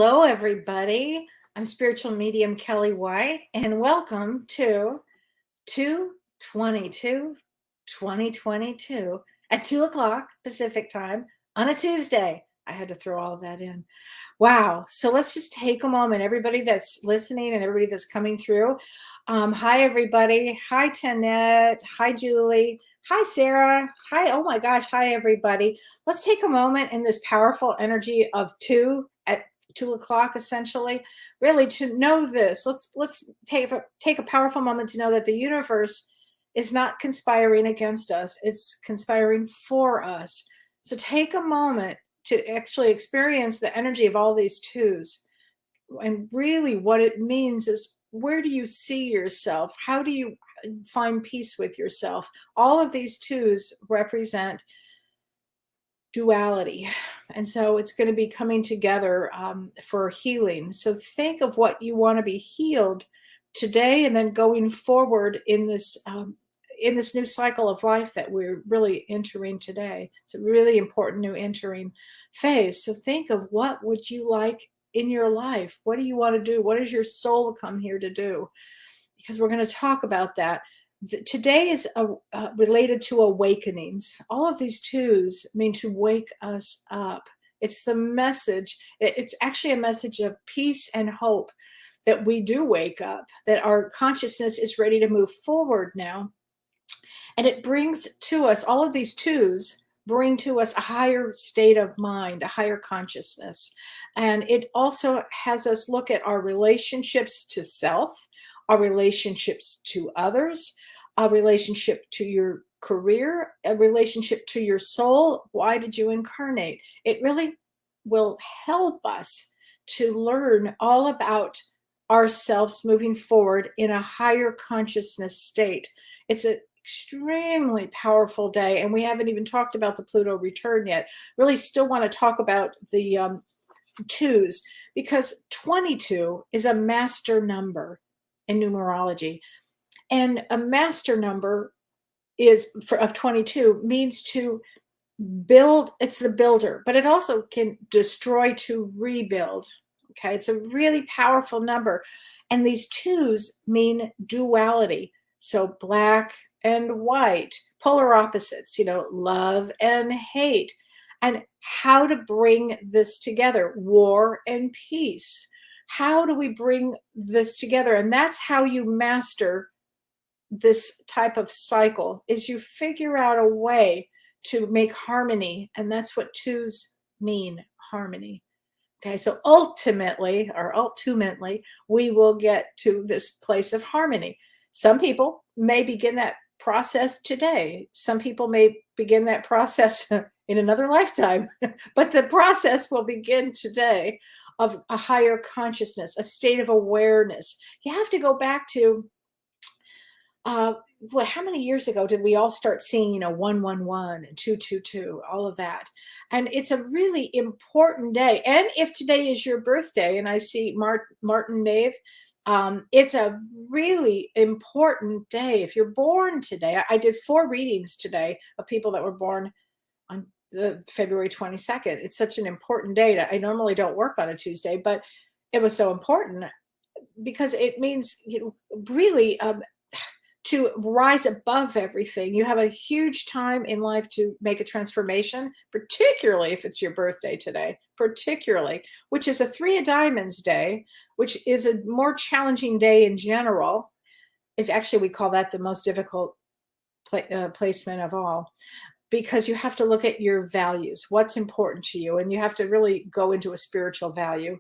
Hello, everybody. I'm spiritual medium Kellee White, and welcome to 2/22/2022 at 2 o'clock Pacific time on a Tuesday. I had to throw all of that in. Wow. So let's just take a moment, everybody that's listening and everybody that's coming through. Hi, everybody. Hi, Tanette. Hi, Julie. Hi, Sarah. Hi. Oh my gosh. Hi, everybody. Let's take a moment in this powerful energy of 2 o'clock, essentially, really to know this. Let's take a powerful moment to know that the universe is not conspiring against us. It's conspiring for us. So take a moment to actually experience the energy of all these twos. And really what it means is, where do you see yourself? How do you find peace with yourself? All of these twos represent duality. And so it's going to be coming together for healing. So think of what you want to be healed today, and then going forward in this new cycle of life that we're really entering today. It's a really important new entering phase. So think of, what would you like in your life? What do you want to do? What does your soul come here to do? Because we're going to talk about that. Today is related to awakenings. All of these twos mean to wake us up. It's the message. It's actually a message of peace and hope that we do wake up, that our consciousness is ready to move forward now. And it brings to us, all of these twos bring to us a higher state of mind, a higher consciousness. And it also has us look at our relationships to self, our relationships to others, a relationship to your career, a relationship to your soul. Why did you incarnate? It really will help us to learn all about ourselves moving forward in a higher consciousness state. It's an extremely powerful day, and we haven't even talked about the Pluto return yet. Really still want to talk about the twos, because 22 is a master number in numerology. And a master number of 22 means to build. It's the builder, but it also can destroy to rebuild. Okay, it's a really powerful number. And these twos mean duality. So black and white, polar opposites, love and hate. And how to bring this together, war and peace. How do we bring this together? And that's how you master this type of cycle, is you figure out a way to make harmony. And that's what twos mean, harmony. Okay, so ultimately, we will get to this place of harmony. Some people may begin that process today. Some people may begin that process in another lifetime, but the process will begin today, of a higher consciousness, a state of awareness. You have to go back to how many years ago did we all start seeing 111 and 222, all of that? And it's a really important day. And if today is your birthday, and I see Martin Nave, it's a really important day. If you're born today, I did 4 readings today of people that were born on the February 22nd. It's such an important day. I normally don't work on a Tuesday, but it was so important because it means really to rise above everything. You have a huge time in life to make a transformation, particularly if it's your birthday today, which is a 3 of Diamonds day, which is a more challenging day in general. If actually we call that the most difficult placement of all, because you have to look at your values, what's important to you, and you have to really go into a spiritual value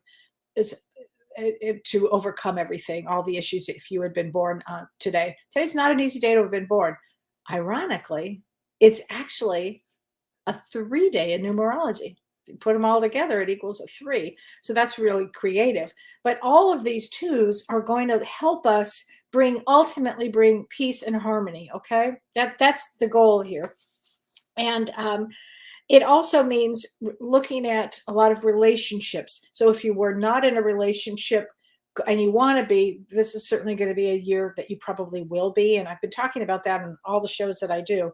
to overcome everything, all the issues. If you had been born today, today's not an easy day to have been born. Ironically, it's actually a 3 day in numerology. You put them all together, it equals a 3. So that's really creative. But all of these twos are going to help us ultimately bring peace and harmony. Okay, that's the goal here. And it also means looking at a lot of relationships. So if you were not in a relationship and you want to be, this is certainly going to be a year that you probably will be. And I've been talking about that in all the shows that I do.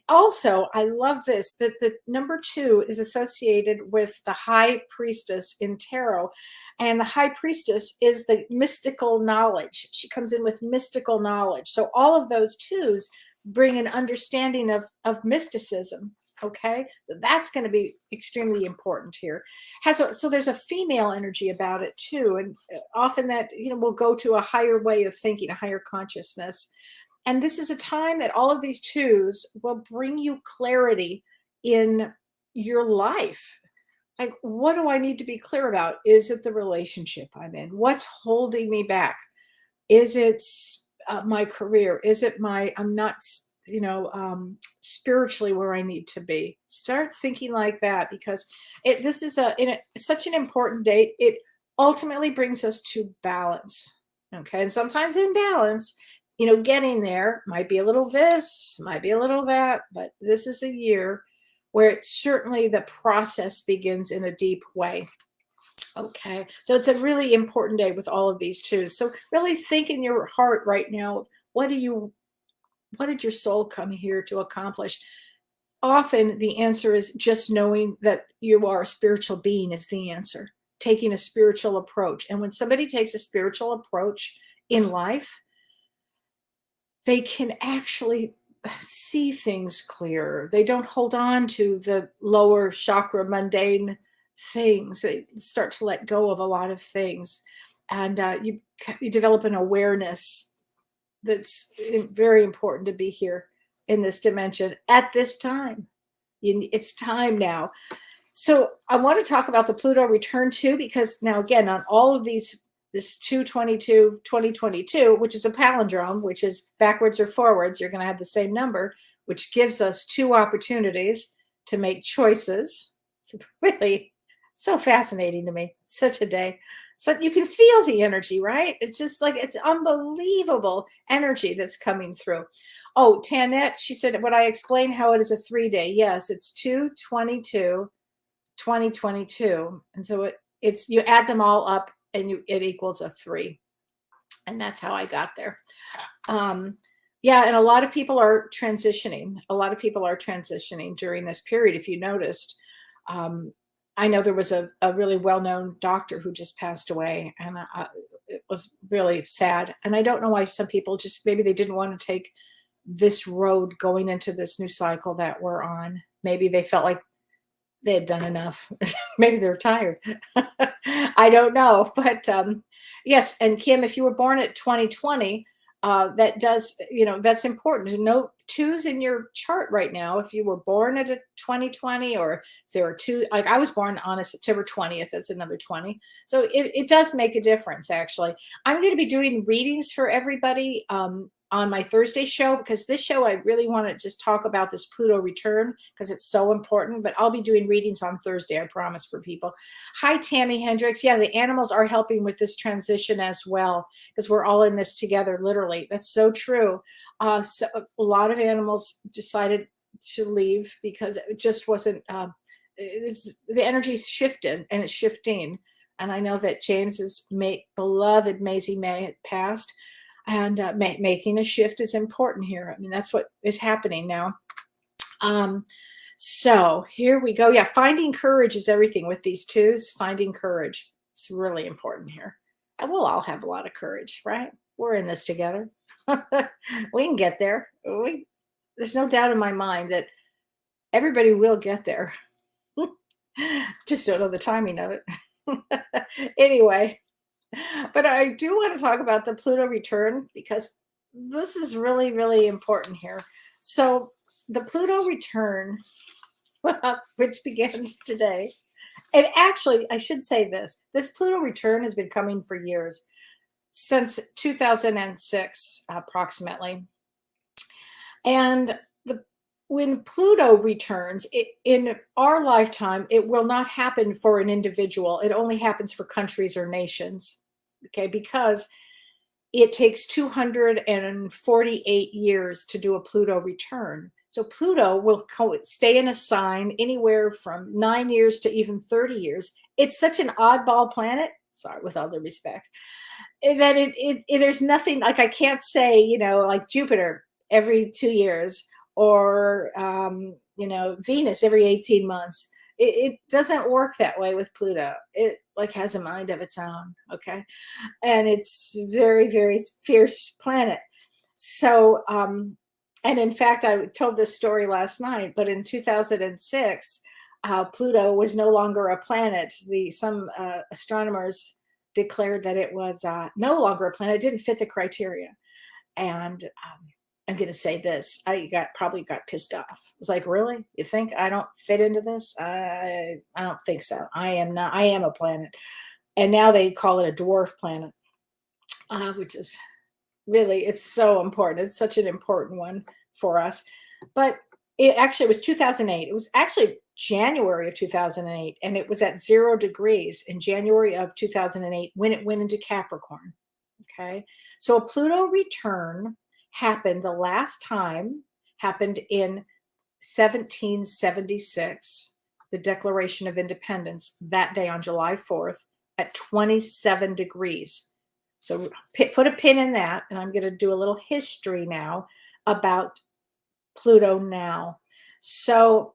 Also, I love this, that the number 2 is associated with the high priestess in tarot. And the high priestess is the mystical knowledge. She comes in with mystical knowledge. So all of those 2s bring an understanding of mysticism. Okay, so that's going to be extremely important here. So there's a female energy about it too, and often that, will go to a higher way of thinking, a higher consciousness. And this is a time that all of these 2s will bring you clarity in your life. Like, what do I need to be clear about? Is it the relationship I'm in? What's holding me back? Is it my career? Is it I'm not spiritually where I need to be? Start thinking like that, because this is such an important date. It ultimately brings us to balance. Okay. And sometimes in balance, getting there might be a little this, might be a little that, but this is a year where it's certainly the process begins in a deep way. Okay. So it's a really important day with all of these 2s. So really think in your heart right now, what did your soul come here to accomplish? Often the answer is just knowing that you are a spiritual being is the answer. Taking a spiritual approach. And when somebody takes a spiritual approach in life, they can actually see things clearer. They don't hold on to the lower chakra mundane things. They start to let go of a lot of things. And you develop an awareness that's very important to be here in this dimension at this time. It's time now. So I want to talk about the Pluto return too, because now again, on all of these, this 222, 2022, which is a palindrome, which is backwards or forwards, you're going to have the same number, which gives us 2 opportunities to make choices. It's really so fascinating to me. Such a day. So you can feel the energy, right? It's just like, it's unbelievable energy that's coming through. Oh, Tanette, she said, when I explain how it is a 3-day, yes, it's 2/22, 2022. And so it's you add them all up and it equals a 3. And that's how I got there. Yeah, and a lot of people are transitioning. A lot of people are transitioning during this period, if you noticed. I know there was a really well-known doctor who just passed away, and it was really sad. And I don't know why some people just, maybe they didn't want to take this road going into this new cycle that we're on. Maybe they felt like they had done enough. Maybe they're tired. I don't know. But yes, and Kim, if you were born at 2020, that does, that's important to note 2s in your chart right now. If you were born at a 2020, or if there are 2, like I was born on a September 20th, that's another 20. So it does make a difference, actually. I'm going to be doing readings for everybody on my Thursday show, because this show, I really want to just talk about this Pluto return because it's so important, but I'll be doing readings on Thursday, I promise, for people. Hi, Tammy Hendricks. Yeah, the animals are helping with this transition as well, because we're all in this together, literally. That's so true. So a lot of animals decided to leave because it just wasn't, the energy's shifted and it's shifting. And I know that James's beloved Maisie May passed. And making a shift is important here. I mean, that's what is happening now. So here we go. Yeah, finding courage is everything with these 2s. Finding courage is really important here. And we'll all have a lot of courage, right? We're in this together. We can get there. There's no doubt in my mind that everybody will get there. Just don't know the timing of it. Anyway. But I do want to talk about the Pluto return, because this is really, really important here. So the Pluto return, which begins today, and actually, I should say this Pluto return has been coming for years, since 2006, approximately. And when Pluto returns, in our lifetime, it will not happen for an individual. It only happens for countries or nations. Okay, because it takes 248 years to do a Pluto return. So Pluto will stay in a sign anywhere from 9 years to even 30 years. It's such an oddball planet. Sorry, with all due respect. that there's nothing like I can't say, you know, like Jupiter every 2 years or you know, Venus every 18 months. It doesn't work that way with Pluto. It like has a mind of its own, okay? And it's very, very fierce planet. So and in fact, I told this story last night, but in 2006, Pluto was no longer a planet. Some astronomers declared that it was no longer a planet. It didn't fit the criteria. And I'm going to say this: probably got pissed off. I was like, "Really? You think I don't fit into this? I don't think so. I am not. I am a planet." And now they call it a dwarf planet, which is really, it's so important. It's such an important one for us. But it actually was 2008. It was actually January of 2008, and it was at 0 degrees in January of 2008 when it went into Capricorn. Okay. So a Pluto return happened the last time, happened in 1776, the Declaration of Independence, that day on July 4th at 27 degrees. So put a pin in that, and I'm going to do a little history now about Pluto now. So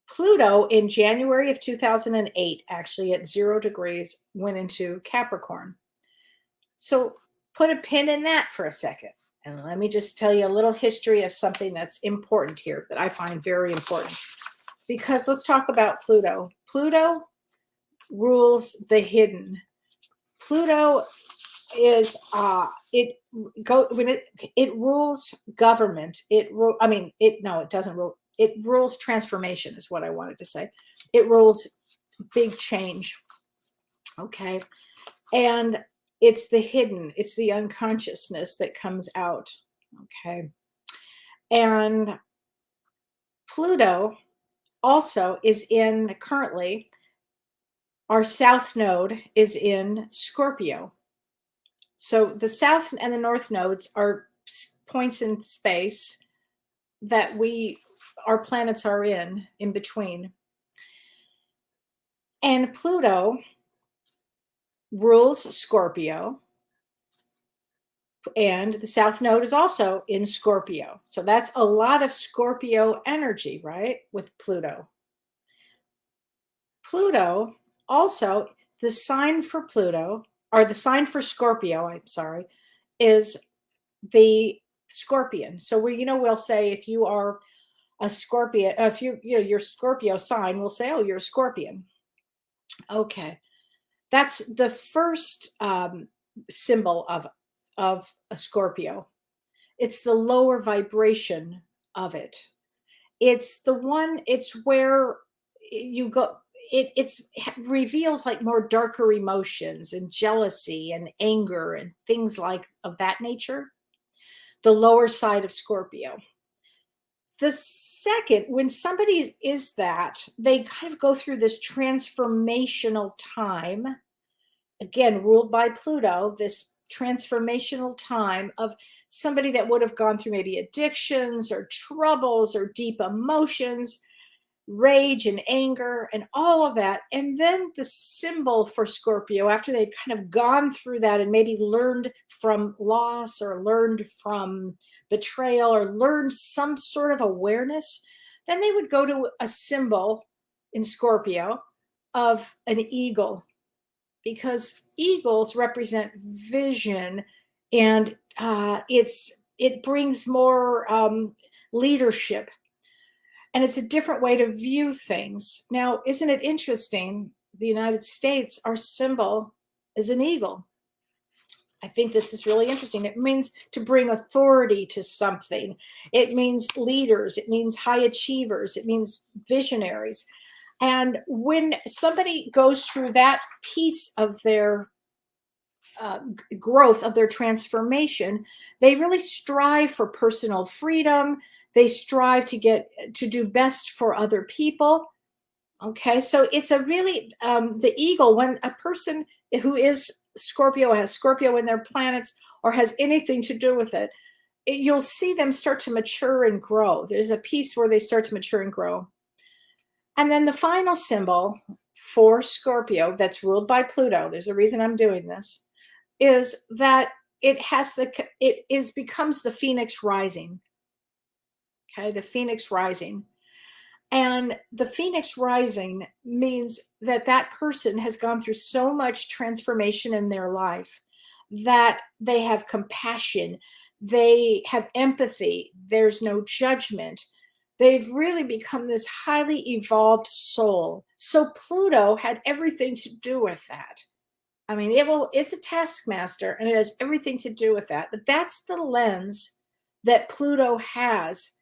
Pluto in January of 2008, actually at 0 degrees, went into Capricorn. So put a pin in that for a second. And let me just tell you a little history of something that's important here that I find very important. Because let's talk about Pluto. Pluto rules the hidden. Pluto is it rules government. It doesn't rule. It rules transformation is what I wanted to say. It rules big change. Okay. And it's the hidden, it's the unconsciousness that comes out. Okay. And Pluto also is currently, our south node is in Scorpio. So the south and the north nodes are points in space that our planets are in between. And Pluto rules Scorpio, and the south node is also in Scorpio. So that's a lot of Scorpio energy, right? With Pluto. Pluto also, the sign for Pluto, or the sign for Scorpio, I'm sorry, is the Scorpion. So we'll say if you are a Scorpion, if your Scorpio sign, we'll say, oh, you're a Scorpion. Okay. That's the first symbol of a Scorpio. It's the lower vibration of it. It's where you go. It reveals like more darker emotions and jealousy and anger and things like of that nature. The lower side of Scorpio. The second, when somebody is that, they kind of go through this transformational time, again, ruled by Pluto, this transformational time of somebody that would have gone through maybe addictions or troubles or deep emotions, rage and anger and all of that. And then the symbol for Scorpio, after they'd kind of gone through that and maybe learned from loss or learned from betrayal or learned some sort of awareness, then they would go to a symbol in Scorpio of an eagle, because eagles represent vision, and it brings more leadership. And it's a different way to view things. Now, isn't it interesting? The United States, our symbol is an eagle. I think this is really interesting. It means to bring authority to something. It means leaders. It means high achievers. It means visionaries. And when somebody goes through that piece of their growth, of their transformation, they really strive for personal freedom. They strive to do best for other people. Okay, so it's a really, the eagle, when a person who is Scorpio, has Scorpio in their planets, or has anything to do with it, you'll see them start to mature and grow. There's a piece where they start to mature and grow. And then the final symbol for Scorpio that's ruled by Pluto, there's a reason I'm doing this, is that it becomes the phoenix rising. Okay, the phoenix rising. And the phoenix rising means that that person has gone through so much transformation in their life that they have compassion, they have empathy, there's no judgment. They've really become this highly evolved soul. So Pluto had everything to do with that. I mean, it's a taskmaster and it has everything to do with that. But that's the lens that Pluto has.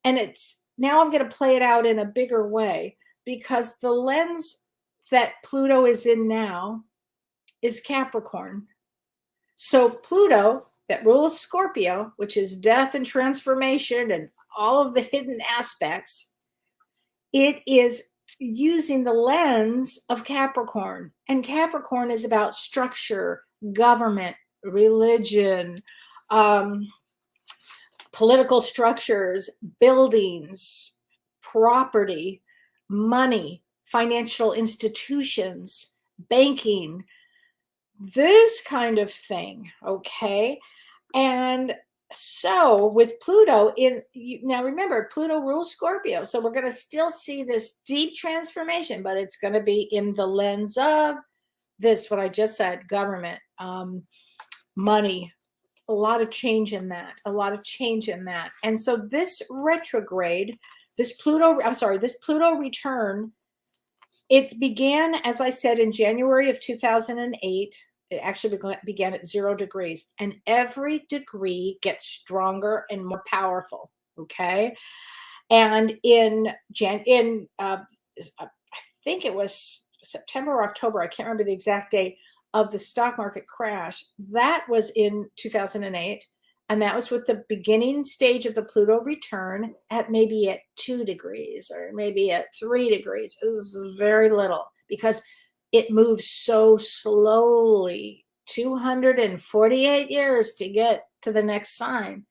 And it's now I'm going to play it out in a bigger way, because the lens that Pluto is in now is Capricorn. So Pluto, that rules Scorpio, which is death and transformation and all of the hidden aspects, it is using the lens of Capricorn. And Capricorn is about structure, government, religion, political structures, buildings, property, money, financial institutions, banking, this kind of thing. Okay. And so with Pluto now remember, Pluto rules Scorpio. So we're going to still see this deep transformation, but it's going to be in the lens of this, what I just said, government, money, a lot of change in that, And so this retrograde, this Pluto return, it began, as I said, in January of 2008. It actually began at 0 degrees, and every degree gets stronger and more powerful. Okay. And I think it was September or October, I can't remember the exact date, of the stock market crash, that was in 2008. And that was with the beginning stage of the Pluto return at maybe at 2 degrees or maybe at 3 degrees. It was very little because it moves so slowly, 248 years to get to the next sign,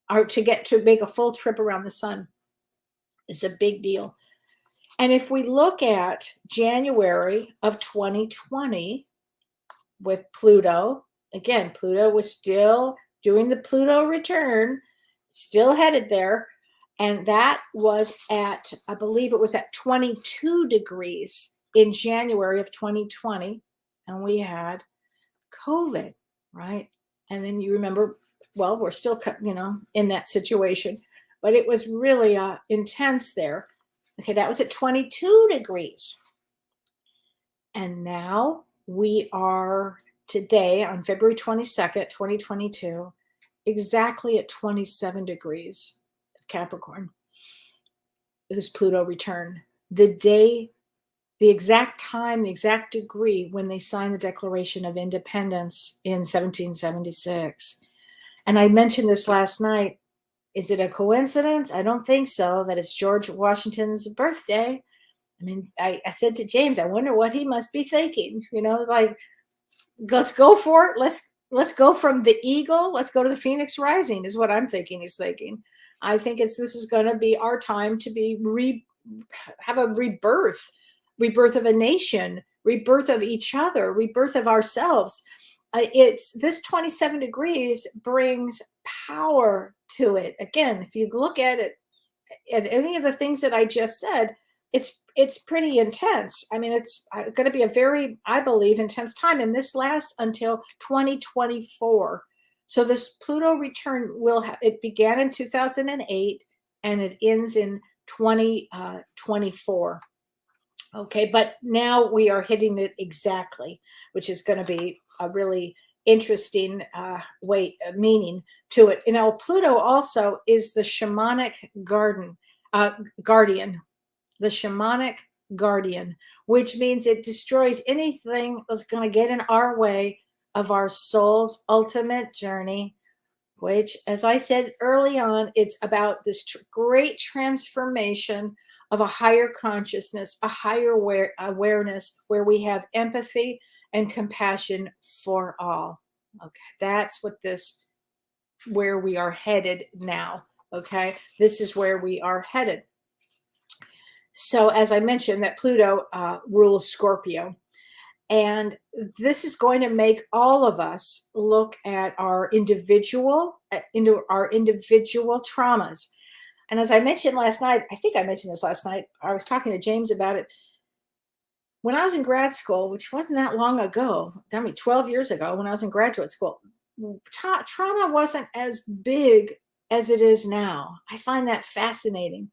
or to make a full trip around the sun. It's a big deal. And if we look at January of 2020 with Pluto, again, Pluto was still doing the Pluto return, still headed there. And that was at, I believe it was at 22 degrees in January of 2020. And we had COVID, right? And then you remember, well, we're still, in that situation, but it was really intense there. Okay, that was at 22 degrees. And now we are today on February 22nd, 2022, exactly at 27 degrees of Capricorn. This Pluto return. The day, the exact time, the exact degree when they signed the Declaration of Independence in 1776. And I mentioned this last night. Is it a coincidence? I don't think so, that it's George Washington's birthday. I mean, I said to James, I wonder what he must be thinking, like, let's go for it. Let's go from the eagle. Let's go to the phoenix rising is what I'm thinking he's thinking. I think this is going to be our time to have a rebirth of a nation, rebirth of each other, rebirth of ourselves. It's this 27 degrees brings power to it. Again, if you look at it, at any of the things that I just said, it's pretty intense. I mean, it's going to be a very, I believe, intense time, and this lasts until 2024. So this Pluto return it began in 2008 and it ends in 2024. Okay, but now we are hitting it exactly, which is going to be a really interesting meaning to it. Pluto also is the shamanic guardian, the shamanic guardian, which means it destroys anything that's going to get in our way of our soul's ultimate journey, which, as I said early on, it's about this great transformation of a higher consciousness, a higher awareness where we have empathy and compassion for all. Okay, that's where we are headed now. Okay, this is where we are headed. So as I mentioned, that Pluto rules Scorpio. And this is going to make all of us look at our individual traumas. And as I mentioned last night, I think I mentioned this last night, I was talking to James about it. When I was in grad school, which wasn't that long ago, 12 years ago, when I was in graduate school, trauma wasn't as big as it is now. I find that fascinating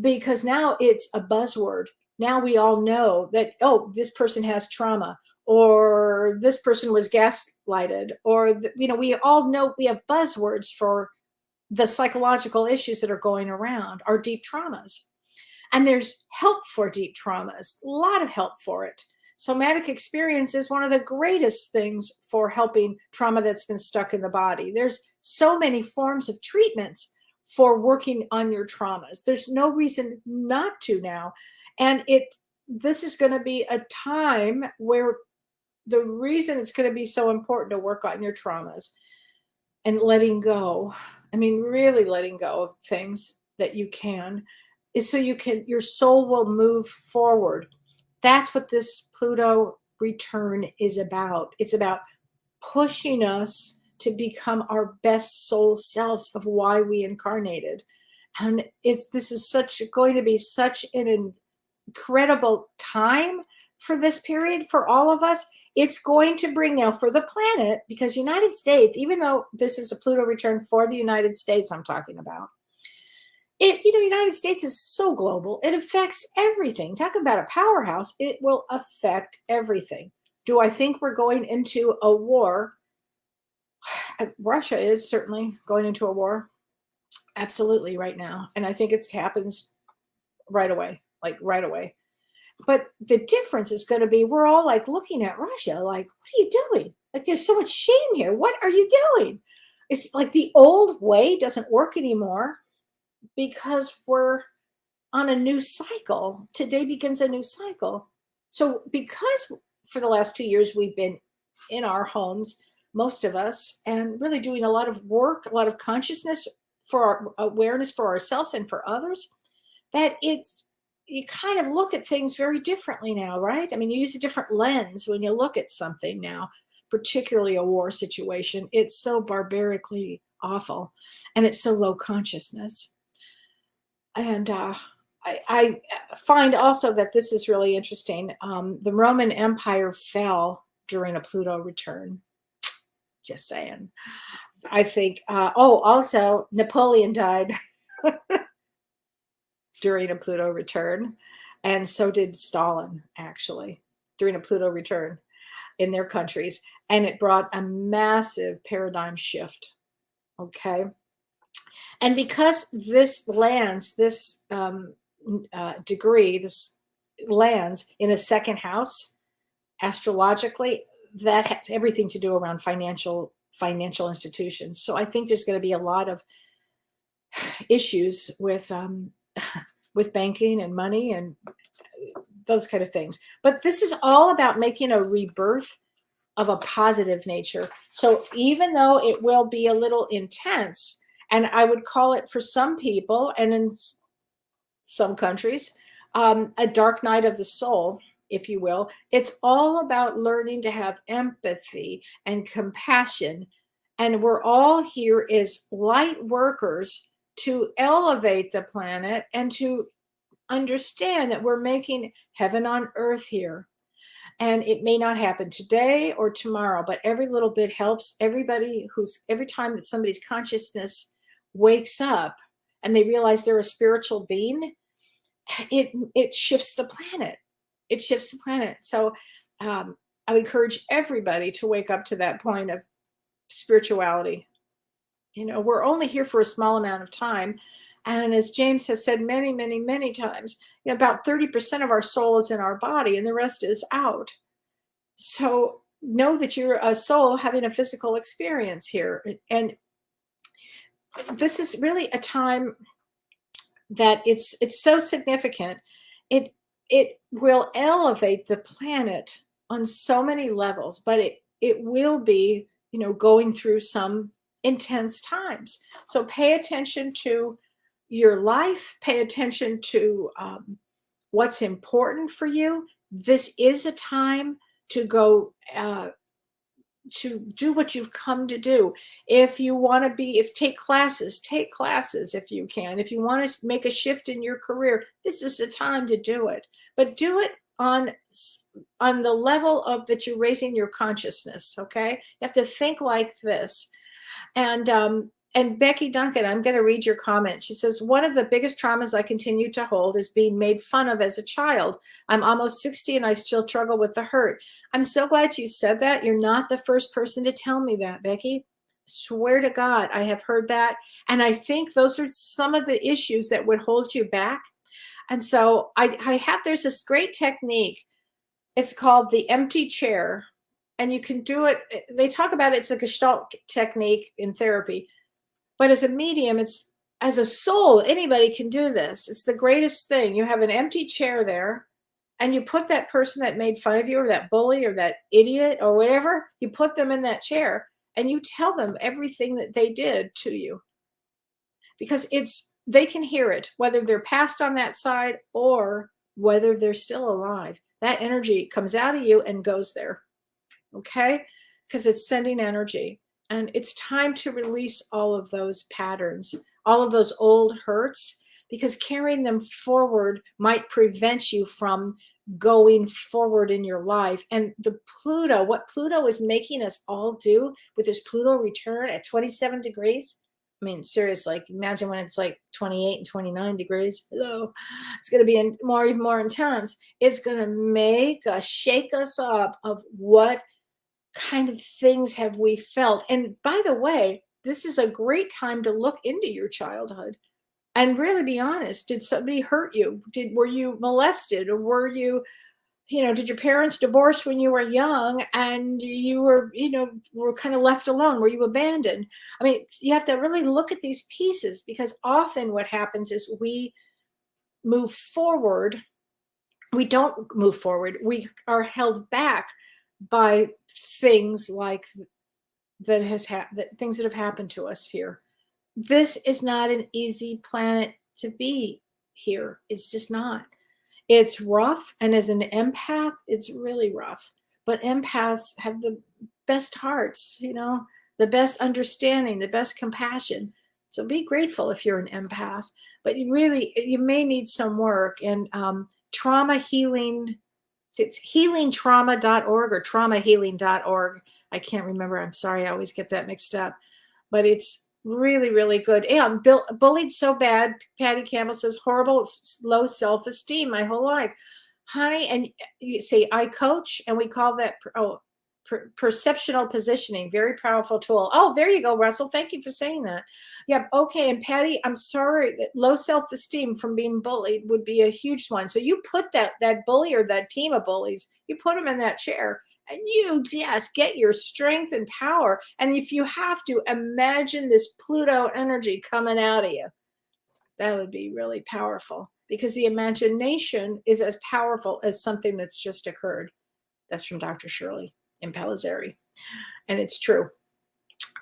because now it's a buzzword. Now we all know that, oh, this person has trauma, or this person was gaslighted, or, we all know we have buzzwords for the psychological issues that are going around, our deep traumas. And there's help for deep traumas, a lot of help for it. Somatic experience is one of the greatest things for helping trauma that's been stuck in the body. There's so many forms of treatments for working on your traumas. There's no reason not to now. And this is going to be a time where the reason it's going to be so important to work on your traumas and letting go, really letting go of things that you can, is so your soul will move forward. That's what this Pluto return is about. It's about pushing us to become our best soul selves of why we incarnated. And this is going to be such an incredible time for this period for all of us. It's going to bring now for the planet, because United States, even though this is a Pluto return for the United States I'm talking about, United States is so global. It affects everything. Talk about a powerhouse. It will affect everything. Do I think we're going into a war? Russia is certainly going into a war. Absolutely, right now. And I think it happens right away, right away. But the difference is going to be, we're all looking at Russia like, what are you doing? There's so much shame here. What are you doing? It's like the old way doesn't work anymore, because we're on a new cycle. Today begins a new cycle. So because for the last 2 years we've been in our homes, most of us, and really doing a lot of work, a lot of consciousness for our awareness for ourselves and for others, that you kind of look at things very differently now, right? You use a different lens when you look at something now, particularly a war situation. It's so barbarically awful, and it's so low consciousness. And I find also that this is really interesting. The Roman Empire fell during a Pluto return. Just saying. I think, also Napoleon died during a Pluto return. And so did Stalin, actually, during a Pluto return in their countries. And it brought a massive paradigm shift. Okay. And because this degree, this lands in a second house, astrologically, that has everything to do around financial institutions. So I think there's going to be a lot of issues with banking and money and those kind of things. But this is all about making a rebirth of a positive nature. So even though it will be a little intense, and I would call it, for some people and in some countries, a dark night of the soul, if you will. It's all about learning to have empathy and compassion. And we're all here as light workers to elevate the planet and to understand that we're making heaven on earth here. And it may not happen today or tomorrow, but every little bit helps. Every time that somebody's consciousness wakes up and they realize they're a spiritual being, it shifts the planet. It shifts the planet. So I would encourage everybody to wake up to that point of spirituality. We're only here for a small amount of time. And as James has said many, many, many times, about 30% of our soul is in our body and the rest is out. So know that you're a soul having a physical experience here. And this is really a time that it's so significant. It will elevate the planet on so many levels, but it will be, going through some intense times. So pay attention to your life, pay attention to what's important for you. This is a time to go to do what you've come to do. If you want to take classes if you can. If you want to make a shift in your career, this is the time to do it. But do it on the level of that you're raising your consciousness, okay? You have to think like this. And Becky Duncan, I'm going to read your comment. She says, one of the biggest traumas I continue to hold is being made fun of as a child. I'm almost 60 and I still struggle with the hurt. I'm so glad you said that. You're not the first person to tell me that, Becky. Swear to God, I have heard that. And I think those are some of the issues that would hold you back. And so there's this great technique. It's called the empty chair. And you can do it. They talk about it's a Gestalt technique in therapy. But as a medium, as a soul, anybody can do this. It's the greatest thing. You have an empty chair there, and you put that person that made fun of you, or that bully, or that idiot, or whatever, you put them in that chair, and you tell them everything that they did to you. Because they can hear it, whether they're passed on that side or whether they're still alive. That energy comes out of you and goes there, okay? Because it's sending energy. And it's time to release all of those patterns, all of those old hurts, because carrying them forward might prevent you from going forward in your life. And what Pluto is making us all do with this Pluto return at 27 degrees. I mean, seriously, imagine when it's like 28 and 29 degrees. Hello. It's going to be even more intense. It's going to shake us up of what kind of things have we felt. And by the way, this is a great time to look into your childhood and really be honest. Did somebody hurt you? Were you molested? Or were you, did your parents divorce when you were young and you were kind of left alone? Were you abandoned? I mean, you have to really look at these pieces, because often what happens is we move forward. We don't move forward. We are held back by things like things that have happened to us here. This is not an easy planet to be here. It's just not. It's rough, and as an empath, it's really rough. But empaths have the best hearts, the best understanding, the best compassion. So be grateful if you're an empath. But you may need some work. And trauma healing, it's healingtrauma.org or traumahealing.org. I can't remember. I'm sorry. I always get that mixed up. But it's really, really good. And bullied so bad, Patty Campbell says, horrible, low self-esteem my whole life. Honey, and you say, I coach, and we call that perceptual positioning. Very powerful tool. Oh, there you go, Russell. Thank you for saying that. Yep. Okay. And Patty, I'm sorry that low self-esteem from being bullied would be a huge one. So you put that bully or that team of bullies, you put them in that chair, and you just get your strength and power. And if you have to, imagine this Pluto energy coming out of you. That would be really powerful, because the imagination is as powerful as something that's just occurred. That's from Dr. Shirley Impellizzeri, and it's true.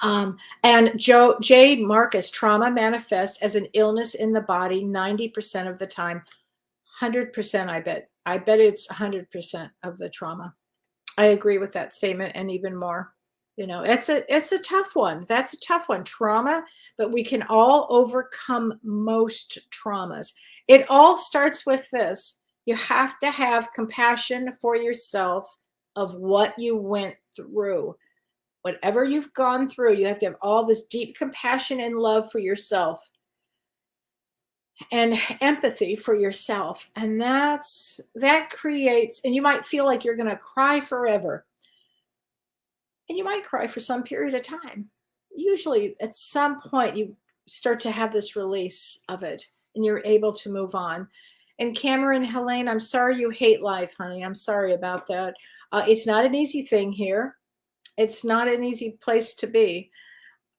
And J. Marcus, trauma manifests as an illness in the body 90% of the time. 100%, I bet. I bet it's 100% of the trauma. I agree with that statement, and even more. It's a tough one. That's a tough one, trauma, but we can all overcome most traumas. It all starts with this. You have to have compassion for yourself of what you went through. Whatever you've gone through, you have to have all this deep compassion and love for yourself and empathy for yourself. And that creates, and you might feel like you're going to cry forever. And you might cry for some period of time. Usually at some point you start to have this release of it and you're able to move on. And Cameron, Helene, I'm sorry you hate life, honey. I'm sorry about that. It's not an easy thing here. It's not an easy place to be.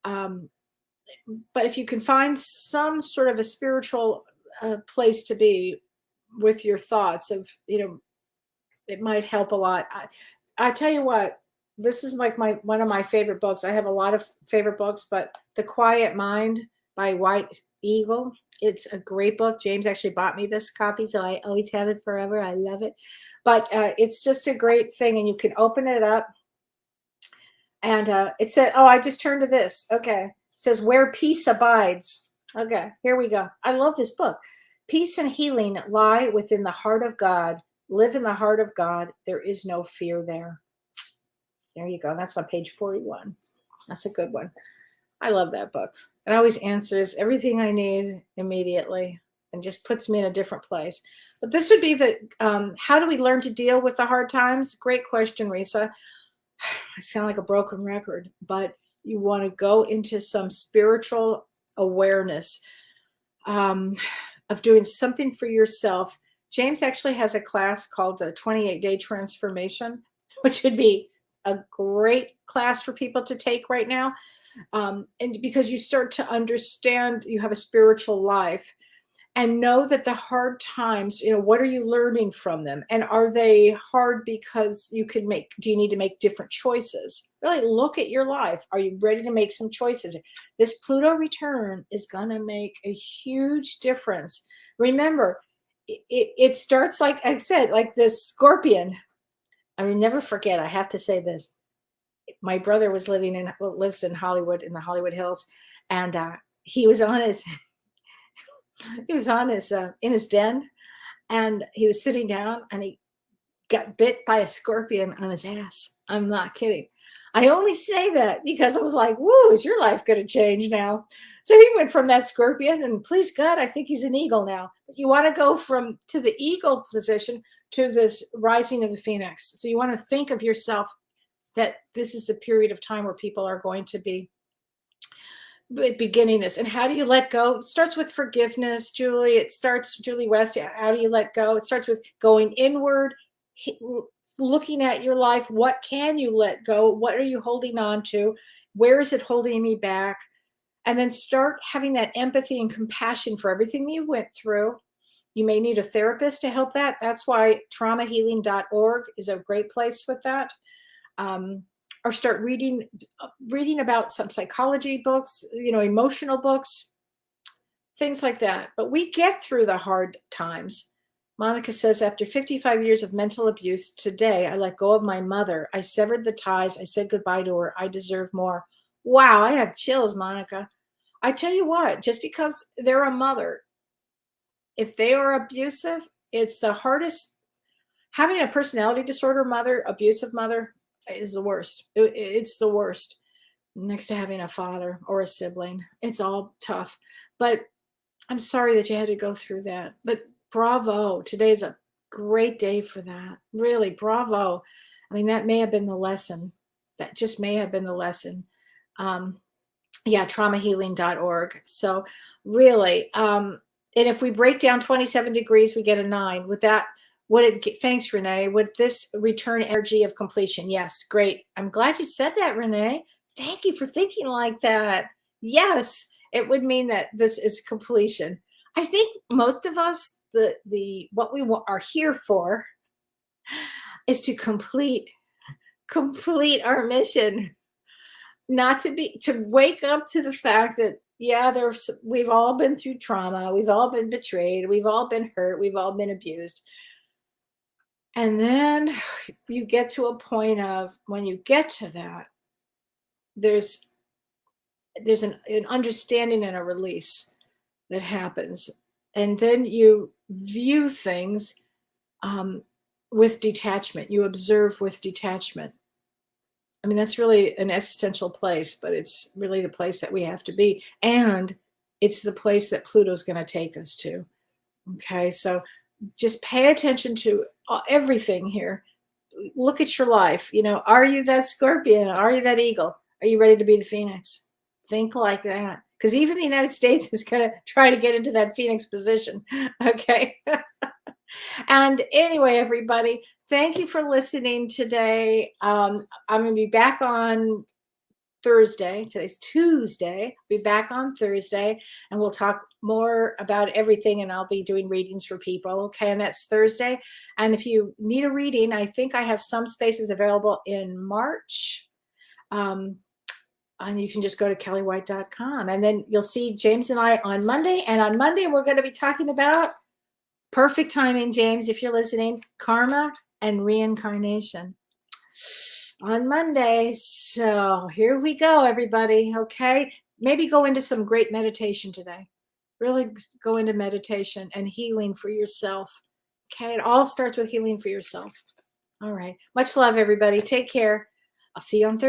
But if you can find some sort of a spiritual place to be with your thoughts of, it might help a lot. I tell you what, this is like one of my favorite books. I have a lot of favorite books, but The Quiet Mind by White Eagle. It's a great book. James actually bought me this copy, so I always have it forever. I love it. But it's just a great thing, and you can open it up. And it said, oh, I just turned to this. Okay. It says, Where Peace Abides. Okay, here we go. I love this book. Peace and healing lie within the heart of God. Live in the heart of God. There is no fear there. There you go. That's on page 41. That's a good one. I love that book. It always answers everything I need immediately and just puts me in a different place. But this would be the, how do we learn to deal with the hard times? Great question, Risa. I sound like a broken record, but you want to go into some spiritual awareness of doing something for yourself. James actually has a class called the 28-Day Transformation, which would be a great class for people to take right now. And because you start to understand you have a spiritual life and know that the hard times, what are you learning from them? And are they hard because do you need to make different choices? Really look at your life. Are you ready to make some choices? This Pluto return is going to make a huge difference. Remember, it starts, like I said, like this scorpion. I mean, never forget, I have to say this. My brother lives in Hollywood, in the Hollywood Hills, and he was on his in his den, and he was sitting down, and he got bit by a scorpion on his ass. I'm not kidding. I only say that because I was like, woo, is your life going to change now? So he went from that scorpion, and please God, I think he's an eagle now. But you want to go to the eagle position to this rising of the phoenix. So you want to think of yourself that this is a period of time where people are going to be beginning this. And how do you let go? It starts with forgiveness, Julie. Julie West, how do you let go? It starts with going inward, looking at your life. What can you let go? What are you holding on to? Where is it holding me back? And then start having that empathy and compassion for everything you went through. You may need a therapist to help that. That's why traumahealing.org is a great place with that. Or start reading about some psychology books, emotional books, things like that. But we get through the hard times. Monica says, after 55 years of mental abuse, today I let go of my mother. I severed the ties. I said goodbye to her. I deserve more. Wow, I have chills, Monica. I tell you what, just because they're a mother, if they are abusive, it's the hardest. Having a personality disorder mother, abusive mother, is the worst. It's the worst. Next to having a father or a sibling, it's all tough. But I'm sorry that you had to go through that. But bravo. Today's a great day for that. Really, bravo. I mean, that may have been the lesson. That just may have been the lesson. Traumahealing.org. So really, and if we break down 27 degrees, we get a 9. With that, thanks, Renee. Would this return energy of completion? Yes, great. I'm glad you said that, Renee. Thank you for thinking like that. Yes, it would mean that this is completion. I think most of us, what we are here for is to complete our mission. Not to wake up to the fact that, we've all been through trauma. We've all been betrayed. We've all been hurt. We've all been abused. And then you get to a point of, when you get to that, there's an understanding and a release that happens. And then you view things with detachment. You observe with detachment. I mean, that's really an existential place, but it's really the place that we have to be. And it's the place that Pluto's going to take us to. Okay, so just pay attention to everything here. Look at your life. Are you that scorpion? Are you that eagle? Are you ready to be the phoenix? Think like that. Because even the United States is going to try to get into that phoenix position. Okay. And anyway, everybody, thank you for listening today. I'm going to be back on Thursday. Today's Tuesday. I'll be back on Thursday, and we'll talk more about everything, and I'll be doing readings for people. Okay, and that's Thursday. And if you need a reading, I think I have some spaces available in March. And you can just go to kellywhite.com. And then you'll see James and I on Monday. And on Monday, we're going to be talking about perfect timing, James, if you're listening, karma and reincarnation on Monday. So here we go, everybody. Okay. Maybe go into some great meditation today. Really go into meditation and healing for yourself. Okay. It all starts with healing for yourself. All right. Much love, everybody. Take care. I'll see you on Thursday.